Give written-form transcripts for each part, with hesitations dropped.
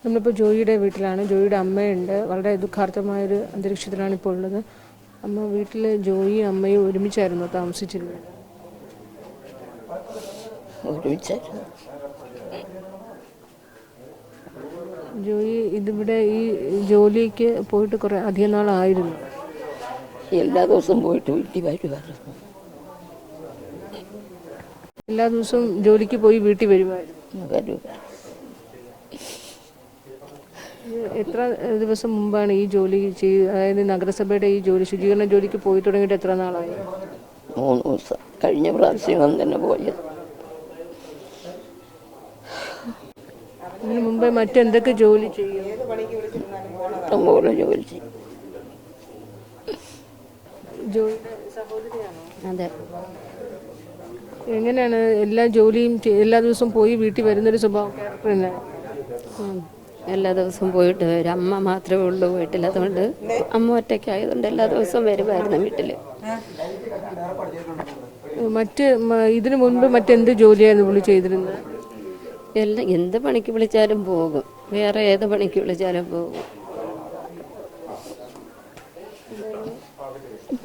നമ്മളിപ്പോൾ ജോയിയുടെ വീട്ടിലാണ്. ജോയിയുടെ അമ്മയുണ്ട്. വളരെ ദുഃഖാർത്ഥമായൊരു അന്തരീക്ഷത്തിലാണ് ഇപ്പോൾ ഉള്ളത്. അമ്മ വീട്ടിൽ ജോയിയും അമ്മയും ഒരുമിച്ചായിരുന്നു താമസിച്ചിരുന്നത്. ഒരുമിച്ചായിരുന്നു. ജോയി ഇതിവിടെ ഈ ജോലിക്ക് പോയിട്ട് കുറേ അധികം നാളായിരുന്നു. എല്ലാ ദിവസവും പോയിട്ട് വീട്ടിൽ വരുമായിരുന്നു. എല്ലാ ദിവസവും ജോലിക്ക് പോയി വീട്ടിൽ വരുമായിരുന്നു. എത്ര ദിവസം മുമ്പാണ് ഈ ജോലി അതായത് നഗരസഭയുടെ ഈ ജോലി ശുചീകരണ ജോലിക്ക് പോയി തുടങ്ങിയിട്ട് എത്ര നാളായി? 3 ദിവസം. കഴിഞ്ഞ പ്രാവശ്യം തന്നെ പോയത്. ഇതിന് മുമ്പേ മറ്റെന്തൊക്കെ ജോലി ചെയ്യും? ഇഷ്ടംപോലെ ജോലി ചെയ്യും. ജോലിയുടെ സഹോദരിയാണോ? അതെ. എങ്ങനെയാണ് എല്ലാ ജോലിയും എല്ലാ ദിവസവും പോയി വീട്ടിൽ വരുന്നൊരു സ്വഭാവം ക്യാരക്ടർ? എല്ലാ ദിവസവും പോയിട്ട് വരും. അമ്മ മാത്രമേ ഉള്ളൂ വീട്ടിൽ. അതുകൊണ്ട് അമ്മ ഒറ്റയ്ക്കായതുകൊണ്ട് എല്ലാ ദിവസവും വരുമായിരുന്നു വീട്ടിൽ. ഇതിനു മുൻപ് മറ്റെന്ത് ജോലിയായിരുന്നു പുള്ളി ചെയ്തിരുന്നത്? എന്ത് പണിക്ക് വിളിച്ചാലും പോകും. വേറെ ഏത് പണിക്ക് വിളിച്ചാലും പോകും.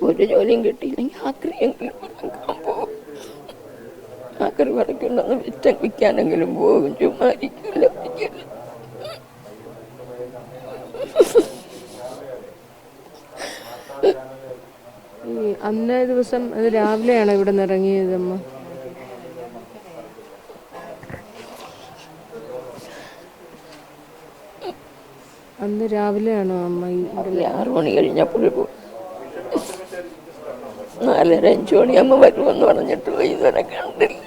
ഒരു ജോലിയും കിട്ടിയില്ലെങ്കിൽ ആക്രി പറിക്കൊണ്ടൊന്ന് വിൽക്കാനെങ്കിലും പോകും. ചുമ്മാ ഇരിക്കില്ല. ഈ അന്നേ ദിവസം അത് രാവിലെയാണോ ഇവിടെ നിന്ന് ഇറങ്ങിയത് അമ്മ? അന്ന് രാവിലെയാണോ അമ്മ? 6 മണി കഴിഞ്ഞപ്പോൾ പോകും. 4:30-5 മണിയാകുമ്പോൾ വരുമെന്ന് പറഞ്ഞിട്ട് ഇതുവരെ കണ്ടില്ല.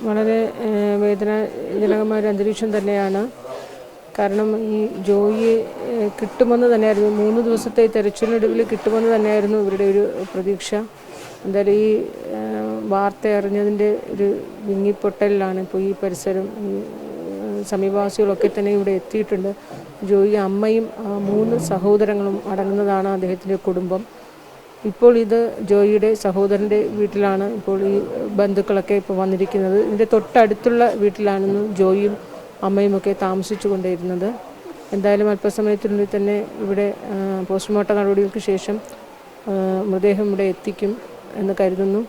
വളരെ വേദനാജനകമായൊരു അന്തരീക്ഷം തന്നെയാണ്. കാരണം ഈ ജോയി കിട്ടുമെന്ന് തന്നെയായിരുന്നു 3 ദിവസത്തെ തെരച്ചിലിനൊടുവിൽ കിട്ടുമെന്ന് തന്നെയായിരുന്നു ഇവരുടെ ഒരു പ്രതീക്ഷ. എന്തായാലും ഈ വാർത്ത അറിഞ്ഞതിൻ്റെ ഒരു വിങ്ങിപ്പൊട്ടലിലാണ് ഇപ്പോൾ ഈ പരിസരം. ഈ സമീപവാസികളൊക്കെ തന്നെ ഇവിടെ എത്തിയിട്ടുണ്ട്. ജോയി അമ്മയും 3 സഹോദരങ്ങളും അടങ്ങുന്നതാണ് അദ്ദേഹത്തിൻ്റെ കുടുംബം. ഇപ്പോൾ ഇത് ജോയിയുടെ സഹോദരൻ്റെ വീട്ടിലാണ് ഇപ്പോൾ ഈ ബന്ധുക്കളൊക്കെ ഇപ്പോൾ വന്നിരിക്കുന്നത്. ഇതിൻ്റെ തൊട്ടടുത്തുള്ള വീട്ടിലാണെന്ന് ജോയിയും അമ്മയുമൊക്കെ താമസിച്ചു കൊണ്ടിരുന്നത്. എന്തായാലും അല്പസമയത്തിനുള്ളിൽ തന്നെ ഇവിടെ പോസ്റ്റ്മോർട്ടം നടപടികൾക്ക് ശേഷം മൃതദേഹം ഇവിടെ എത്തിക്കും എന്ന് കരുതുന്നു.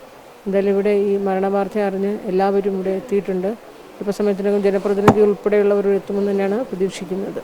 എന്തായാലും ഇവിടെ ഈ മരണവാർത്ത അറിഞ്ഞ് എല്ലാവരും ഇവിടെ എത്തിയിട്ടുണ്ട്. അല്പസമയത്തിനകം ജനപ്രതിനിധി ഉൾപ്പെടെയുള്ളവർ എത്തുമെന്ന് തന്നെയാണ് പ്രതീക്ഷിക്കുന്നത്.